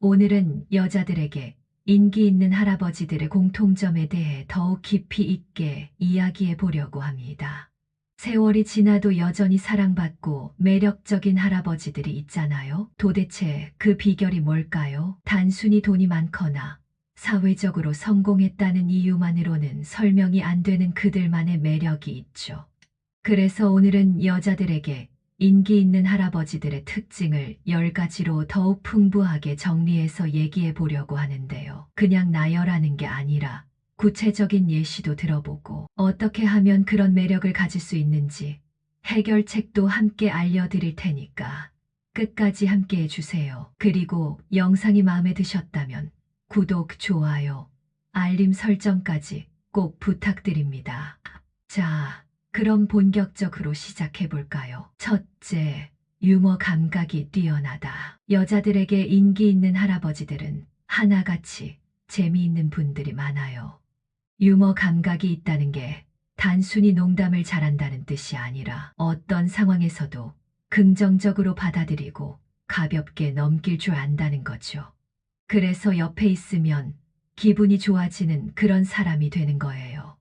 오늘은 여자들에게 인기 있는 할아버지들의 공통점에 대해 더욱 깊이 있게 이야기해 보려고 합니다. 세월이 지나도 여전히 사랑받고 매력적인 할아버지들이 있잖아요. 도대체 그 비결이 뭘까요? 단순히 돈이 많거나 사회적으로 성공했다는 이유만으로는 설명이 안 되는 그들만의 매력이 있죠. 그래서 오늘은 여자들에게 인기 있는 할아버지들의 특징을 10가지로 더욱 풍부하게 정리해서 얘기해 보려고 하는데요. 그냥 나열하는 게 아니라 구체적인 예시도 들어보고 어떻게 하면 그런 매력을 가질 수 있는지 해결책도 함께 알려드릴 테니까 끝까지 함께 해주세요. 그리고 영상이 마음에 드셨다면 구독, 좋아요, 알림 설정까지 꼭 부탁드립니다. 자, 그럼 본격적으로 시작해 볼까요? 첫째, 유머 감각이 뛰어나다. 여자들에게 인기 있는 할아버지들은 하나같이 재미있는 분들이 많아요. 유머 감각이 있다는 게 단순히 농담을 잘한다는 뜻이 아니라 어떤 상황에서도 긍정적으로 받아들이고 가볍게 넘길 줄 안다는 거죠. 그래서 옆에 있으면 기분이 좋아지는 그런 사람이 되는 거예요.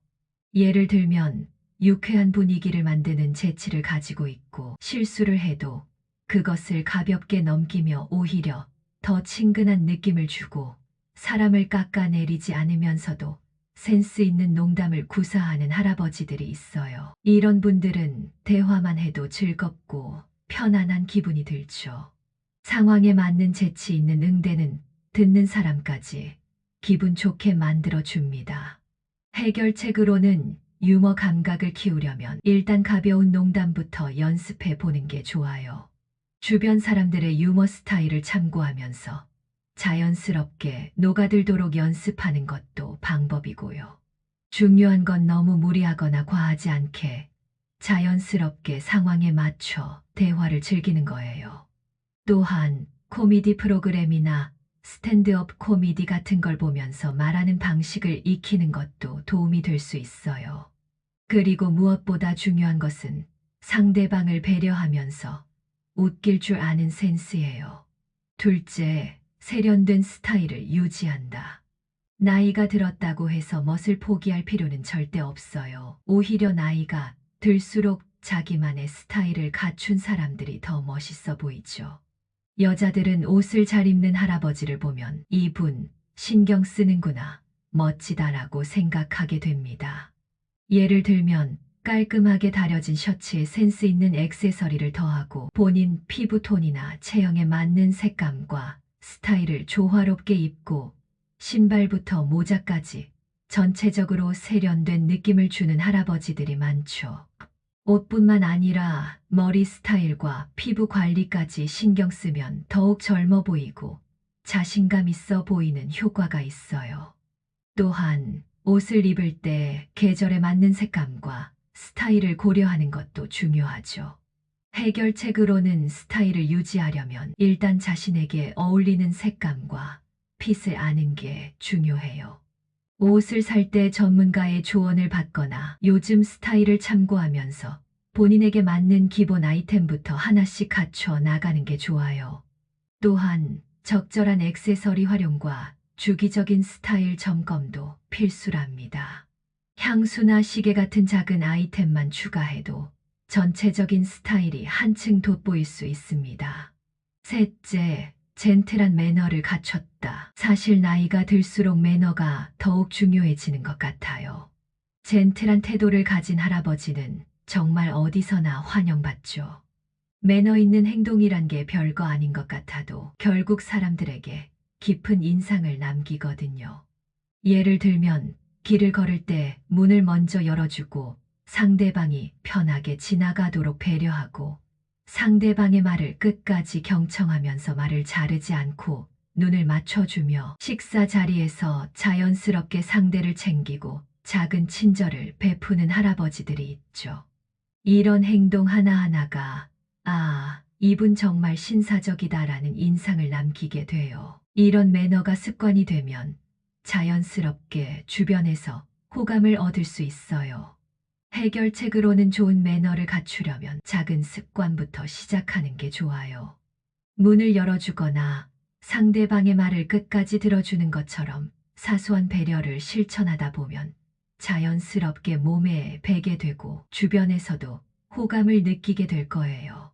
예를 들면 유쾌한 분위기를 만드는 재치를 가지고 있고 실수를 해도 그것을 가볍게 넘기며 오히려 더 친근한 느낌을 주고 사람을 깎아내리지 않으면서도 센스 있는 농담을 구사하는 할아버지들이 있어요. 이런 분들은 대화만 해도 즐겁고 편안한 기분이 들죠. 상황에 맞는 재치 있는 응대는 듣는 사람까지 기분 좋게 만들어 줍니다. 해결책으로는 유머 감각을 키우려면 일단 가벼운 농담부터 연습해 보는 게 좋아요. 주변 사람들의 유머 스타일을 참고하면서 자연스럽게 녹아들도록 연습하는 것도 방법이고요. 중요한 건 너무 무리하거나 과하지 않게 자연스럽게 상황에 맞춰 대화를 즐기는 거예요. 또한 코미디 프로그램이나 스탠드업 코미디 같은 걸 보면서 말하는 방식을 익히는 것도 도움이 될 수 있어요. 그리고 무엇보다 중요한 것은 상대방을 배려하면서 웃길 줄 아는 센스예요. 둘째, 세련된 스타일을 유지한다. 나이가 들었다고 해서 멋을 포기할 필요는 절대 없어요. 오히려 나이가 들수록 자기만의 스타일을 갖춘 사람들이 더 멋있어 보이죠. 여자들은 옷을 잘 입는 할아버지를 보면 이분 신경 쓰는구나, 멋지다라고 생각하게 됩니다. 예를 들면 깔끔하게 다려진 셔츠에 센스 있는 액세서리를 더하고 본인 피부톤이나 체형에 맞는 색감과 스타일을 조화롭게 입고 신발부터 모자까지 전체적으로 세련된 느낌을 주는 할아버지들이 많죠. 옷뿐만 아니라 머리 스타일과 피부 관리까지 신경 쓰면 더욱 젊어 보이고 자신감 있어 보이는 효과가 있어요. 또한 옷을 입을 때 계절에 맞는 색감과 스타일을 고려하는 것도 중요하죠. 해결책으로는 스타일을 유지하려면 일단 자신에게 어울리는 색감과 핏을 아는 게 중요해요. 옷을 살 때 전문가의 조언을 받거나 요즘 스타일을 참고하면서 본인에게 맞는 기본 아이템부터 하나씩 갖춰 나가는 게 좋아요. 또한 적절한 액세서리 활용과 주기적인 스타일 점검도 필수랍니다. 향수나 시계 같은 작은 아이템만 추가해도 전체적인 스타일이 한층 돋보일 수 있습니다. 셋째, 젠틀한 매너를 갖췄다. 사실 나이가 들수록 매너가 더욱 중요해지는 것 같아요. 젠틀한 태도를 가진 할아버지는 정말 어디서나 환영받죠. 매너 있는 행동이란 게 별거 아닌 것 같아도 결국 사람들에게 깊은 인상을 남기거든요. 예를 들면 길을 걸을 때 문을 먼저 열어주고 상대방이 편하게 지나가도록 배려하고 상대방의 말을 끝까지 경청하면서 말을 자르지 않고 눈을 맞춰주며 식사 자리에서 자연스럽게 상대를 챙기고 작은 친절을 베푸는 할아버지들이 있죠. 이런 행동 하나하나가 이분 정말 신사적이다라는 인상을 남기게 돼요. 이런 매너가 습관이 되면 자연스럽게 주변에서 호감을 얻을 수 있어요. 해결책으로는 좋은 매너를 갖추려면 작은 습관부터 시작하는 게 좋아요. 문을 열어주거나 상대방의 말을 끝까지 들어주는 것처럼 사소한 배려를 실천하다 보면 자연스럽게 몸에 배게 되고 주변에서도 호감을 느끼게 될 거예요.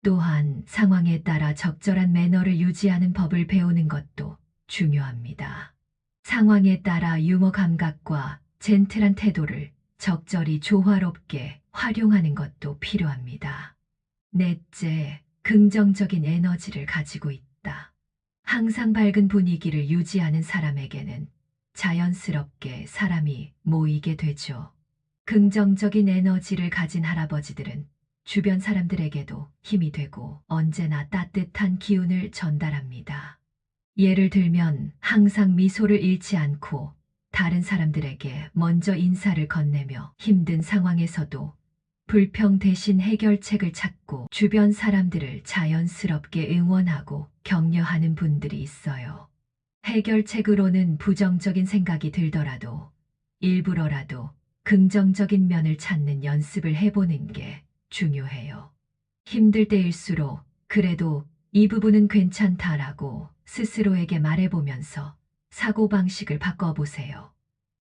또한 상황에 따라 적절한 매너를 유지하는 법을 배우는 것도 중요합니다. 상황에 따라 유머 감각과 젠틀한 태도를 적절히 조화롭게 활용하는 것도 필요합니다. 넷째, 긍정적인 에너지를 가지고 있다. 항상 밝은 분위기를 유지하는 사람에게는 자연스럽게 사람이 모이게 되죠. 긍정적인 에너지를 가진 할아버지들은 주변 사람들에게도 힘이 되고 언제나 따뜻한 기운을 전달합니다. 예를 들면 항상 미소를 잃지 않고 다른 사람들에게 먼저 인사를 건네며 힘든 상황에서도 불평 대신 해결책을 찾고 주변 사람들을 자연스럽게 응원하고 격려하는 분들이 있어요. 해결책으로는 부정적인 생각이 들더라도 일부러라도 긍정적인 면을 찾는 연습을 해보는 게 중요해요. 힘들 때일수록 그래도 이 부분은 괜찮다라고 스스로에게 말해보면서 사고방식을 바꿔보세요.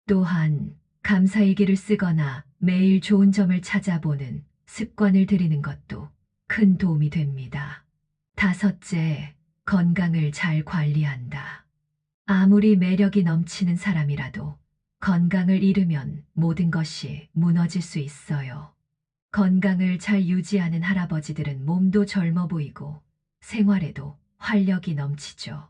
또한 감사일기를 쓰거나 매일 좋은 점을 찾아보는 습관을 들이는 것도 큰 도움이 됩니다. 다섯째, 건강을 잘 관리한다. 아무리 매력이 넘치는 사람이라도 건강을 잃으면 모든 것이 무너질 수 있어요. 건강을 잘 유지하는 할아버지들은 몸도 젊어 보이고 생활에도 활력이 넘치죠.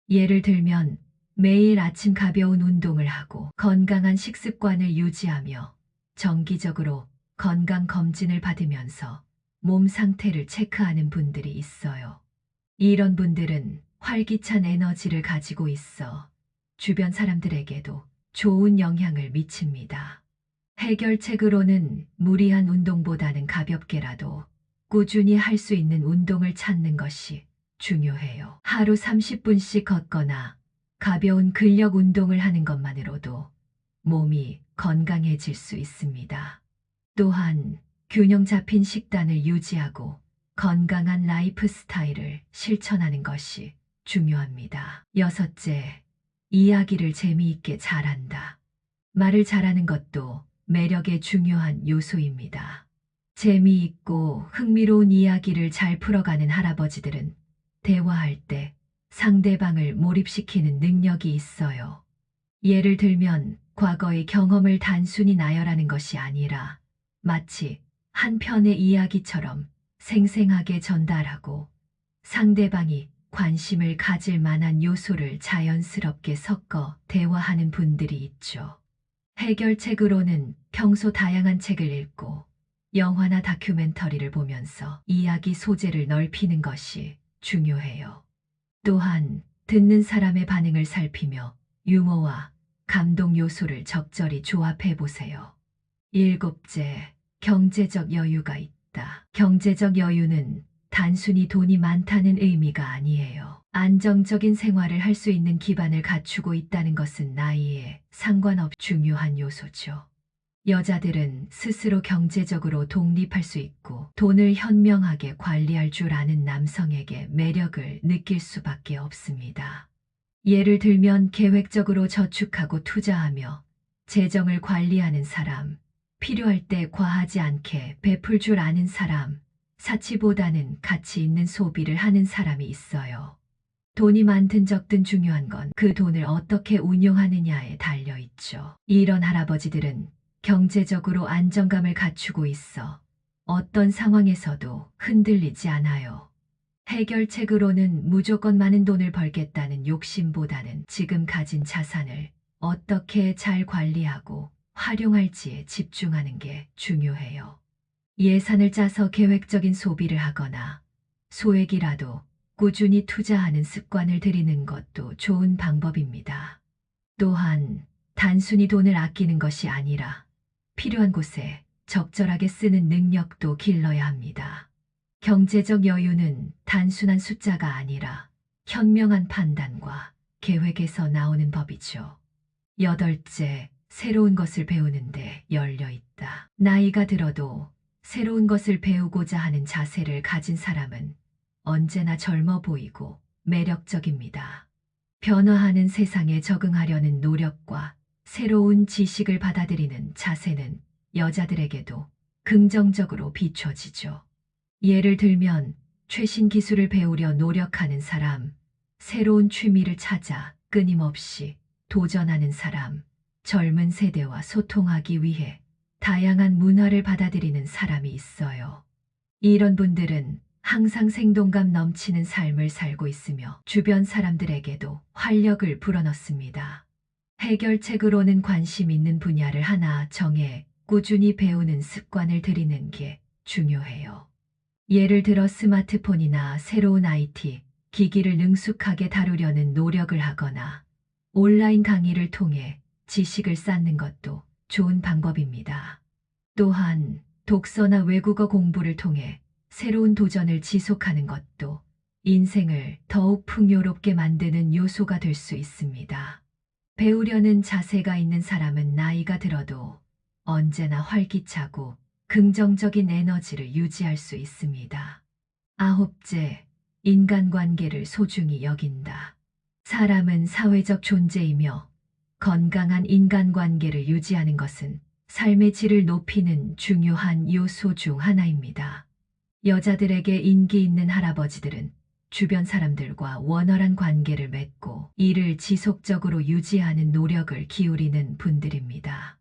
예를 들면 매일 아침 가벼운 운동을 하고 건강한 식습관을 유지하며 정기적으로 건강검진을 받으면서 몸 상태를 체크하는 분들이 있어요. 이런 분들은 활기찬 에너지를 가지고 있어 주변 사람들에게도 좋은 영향을 미칩니다. 해결책으로는 무리한 운동보다는 가볍게라도 꾸준히 할 수 있는 운동을 찾는 것이 중요해요. 하루 30분씩 걷거나 가벼운 근력 운동을 하는 것만으로도 몸이 건강해질 수 있습니다. 또한 균형 잡힌 식단을 유지하고 건강한 라이프 스타일을 실천하는 것이 중요합니다. 여섯째, 이야기를 재미있게 잘한다. 말을 잘하는 것도 매력의 중요한 요소입니다. 재미있고 흥미로운 이야기를 잘 풀어가는 할아버지들은 대화할 때 상대방을 몰입시키는 능력이 있어요. 예를 들면 과거의 경험을 단순히 나열하는 것이 아니라 마치 한 편의 이야기처럼 생생하게 전달하고 상대방이 관심을 가질 만한 요소를 자연스럽게 섞어 대화하는 분들이 있죠. 해결책으로는 평소 다양한 책을 읽고 영화나 다큐멘터리를 보면서 이야기 소재를 넓히는 것이 중요해요. 또한 듣는 사람의 반응을 살피며 유머와 감동 요소를 적절히 조합해 보세요. 일곱째, 경제적 여유가 있다. 경제적 여유는 단순히 돈이 많다는 의미가 아니에요. 안정적인 생활을 할 수 있는 기반을 갖추고 있다는 것은 나이에 상관없이 중요한 요소죠. 여자들은 스스로 경제적으로 독립할 수 있고 돈을 현명하게 관리할 줄 아는 남성에게 매력을 느낄 수밖에 없습니다. 예를 들면 계획적으로 저축하고 투자하며 재정을 관리하는 사람, 필요할 때 과하지 않게 베풀 줄 아는 사람, 사치보다는 가치 있는 소비를 하는 사람이 있어요. 돈이 많든 적든 중요한 건 그 돈을 어떻게 운용하느냐에 달려 있죠. 이런 할아버지들은 경제적으로 안정감을 갖추고 있어 어떤 상황에서도 흔들리지 않아요. 해결책으로는 무조건 많은 돈을 벌겠다는 욕심보다는 지금 가진 자산을 어떻게 잘 관리하고 활용할지에 집중하는 게 중요해요. 예산을 짜서 계획적인 소비를 하거나 소액이라도 꾸준히 투자하는 습관을 들이는 것도 좋은 방법입니다. 또한 단순히 돈을 아끼는 것이 아니라 필요한 곳에 적절하게 쓰는 능력도 길러야 합니다. 경제적 여유는 단순한 숫자가 아니라 현명한 판단과 계획에서 나오는 법이죠. 여덟째, 새로운 것을 배우는데 열려 있다. 나이가 들어도 새로운 것을 배우고자 하는 자세를 가진 사람은 언제나 젊어 보이고 매력적입니다. 변화하는 세상에 적응하려는 노력과 새로운 지식을 받아들이는 자세는 여자들에게도 긍정적으로 비춰지죠. 예를 들면 최신 기술을 배우려 노력하는 사람, 새로운 취미를 찾아 끊임없이 도전하는 사람, 젊은 세대와 소통하기 위해 다양한 문화를 받아들이는 사람이 있어요. 이런 분들은 항상 생동감 넘치는 삶을 살고 있으며 주변 사람들에게도 활력을 불어넣습니다. 해결책으로는 관심 있는 분야를 하나 정해 꾸준히 배우는 습관을 들이는 게 중요해요. 예를 들어 스마트폰이나 새로운 IT, 기기를 능숙하게 다루려는 노력을 하거나 온라인 강의를 통해 지식을 쌓는 것도 좋은 방법입니다. 또한 독서나 외국어 공부를 통해 새로운 도전을 지속하는 것도 인생을 더욱 풍요롭게 만드는 요소가 될 수 있습니다. 배우려는 자세가 있는 사람은 나이가 들어도 언제나 활기차고 긍정적인 에너지를 유지할 수 있습니다. 아홉째, 인간관계를 소중히 여긴다. 사람은 사회적 존재이며 건강한 인간관계를 유지하는 것은 삶의 질을 높이는 중요한 요소 중 하나입니다. 여자들에게 인기 있는 할아버지들은 주변 사람들과 원활한 관계를 맺고 이를 지속적으로 유지하는 노력을 기울이는 분들입니다.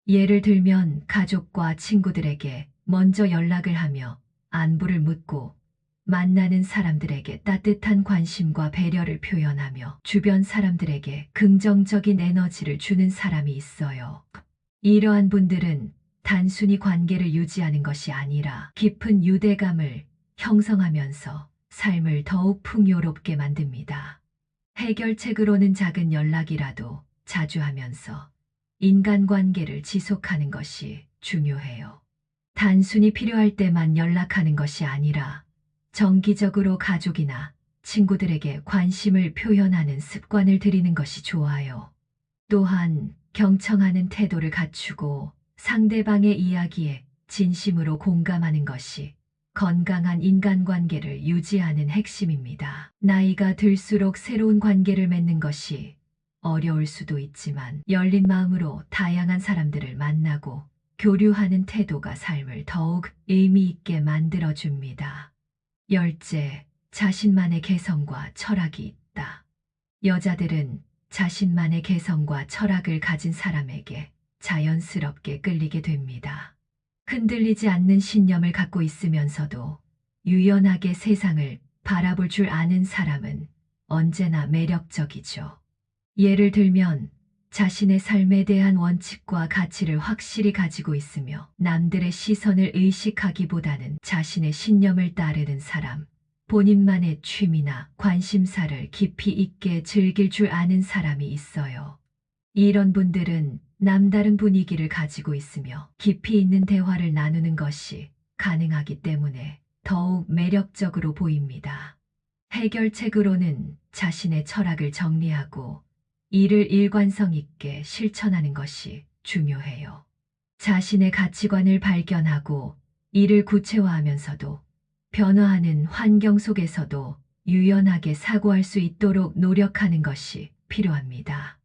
예를 들면 가족과 친구들에게 먼저 연락을 하며 안부를 묻고 만나는 사람들에게 따뜻한 관심과 배려를 표현하며 주변 사람들에게 긍정적인 에너지를 주는 사람이 있어요. 이러한 분들은 단순히 관계를 유지하는 것이 아니라 깊은 유대감을 형성하면서 삶을 더욱 풍요롭게 만듭니다. 해결책으로는 작은 연락이라도 자주 하면서 인간관계를 지속하는 것이 중요해요. 단순히 필요할 때만 연락하는 것이 아니라 정기적으로 가족이나 친구들에게 관심을 표현하는 습관을 들이는 것이 좋아요. 또한 경청하는 태도를 갖추고 상대방의 이야기에 진심으로 공감하는 것이 건강한 인간관계를 유지하는 핵심입니다. 나이가 들수록 새로운 관계를 맺는 것이 어려울 수도 있지만 열린 마음으로 다양한 사람들을 만나고 교류하는 태도가 삶을 더욱 의미 있게 만들어줍니다. 열째, 자신만의 개성과 철학이 있다. 여자들은 자신만의 개성과 철학을 가진 사람에게 자연스럽게 끌리게 됩니다. 흔들리지 않는 신념을 갖고 있으면서도 유연하게 세상을 바라볼 줄 아는 사람은 언제나 매력적이죠. 예를 들면 자신의 삶에 대한 원칙과 가치를 확실히 가지고 있으며 남들의 시선을 의식하기보다는 자신의 신념을 따르는 사람, 본인만의 취미나 관심사를 깊이 있게 즐길 줄 아는 사람이 있어요. 이런 분들은 남다른 분위기를 가지고 있으며 깊이 있는 대화를 나누는 것이 가능하기 때문에 더욱 매력적으로 보입니다. 해결책으로는 자신의 철학을 정리하고 이를 일관성 있게 실천하는 것이 중요해요. 자신의 가치관을 발견하고 이를 구체화하면서도 변화하는 환경 속에서도 유연하게 사고할 수 있도록 노력하는 것이 필요합니다.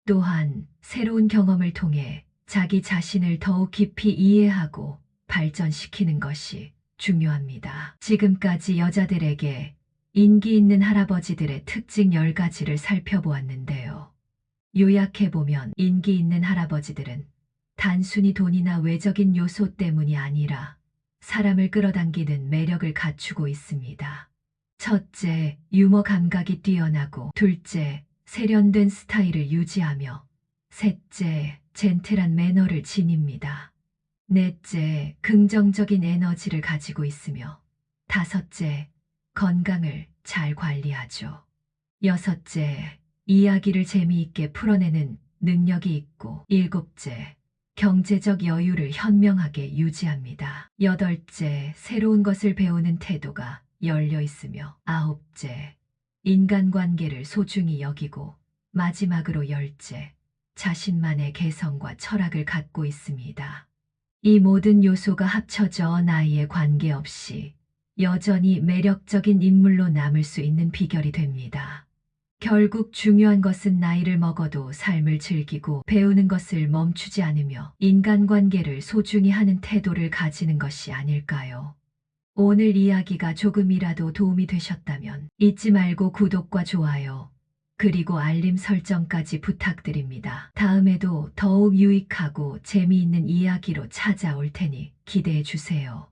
또한 새로운 경험을 통해 자기 자신을 더욱 깊이 이해하고 발전시키는 것이 중요합니다. 지금까지 여자들에게 인기 있는 할아버지들의 특징 10가지를 살펴보았는데요. 요약해보면 인기 있는 할아버지들은 단순히 돈이나 외적인 요소 때문이 아니라 사람을 끌어당기는 매력을 갖추고 있습니다. 첫째, 유머 감각이 뛰어나고, 둘째, 세련된 스타일을 유지하며, 셋째, 젠틀한 매너를 지닙니다. 넷째, 긍정적인 에너지를 가지고 있으며, 다섯째, 건강을 잘 관리하죠. 여섯째, 이야기를 재미있게 풀어내는 능력이 있고, 일곱째, 경제적 여유를 현명하게 유지합니다. 여덟째, 새로운 것을 배우는 태도가 열려 있으며, 아홉째, 인간관계를 소중히 여기고, 마지막으로 열째, 자신만의 개성과 철학을 갖고 있습니다. 이 모든 요소가 합쳐져 나이에 관계없이 여전히 매력적인 인물로 남을 수 있는 비결이 됩니다. 결국 중요한 것은 나이를 먹어도 삶을 즐기고 배우는 것을 멈추지 않으며 인간관계를 소중히 하는 태도를 가지는 것이 아닐까요? 오늘 이야기가 조금이라도 도움이 되셨다면 잊지 말고 구독과 좋아요, 그리고 알림 설정까지 부탁드립니다. 다음에도 더욱 유익하고 재미있는 이야기로 찾아올 테니 기대해 주세요.